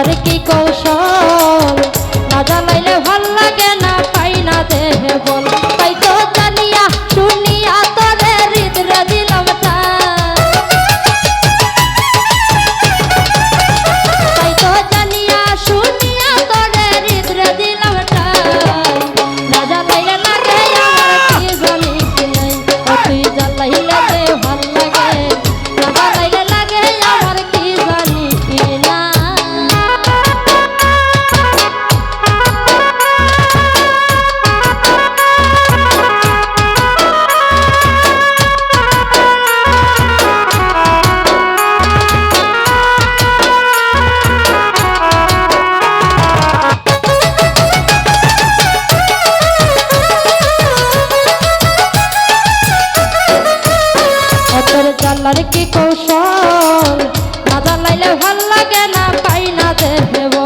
জ্বালার কি কৌশল, না জ্বালাইলে ভাল লাগে না, পাই না দেহে বল। তাই তো জানিয়া শুনিয়া তোরে হৃদরে দিলাম টান, তাই তো জানিয়া শুনিয়া তোরে হৃদরে দিলাম টান। না জ্বালাইলে লাগে আমার কি জানি কি নাই, ও তুই জ্বালাইলে যে ভাল লাগে, না জ্বালাইলে লাগে আমার কি জানি কি না। তোর জ্বালার কি কৌশল, না জ্বালাইলে ভাল লাগে না, পাই না দেহে বল।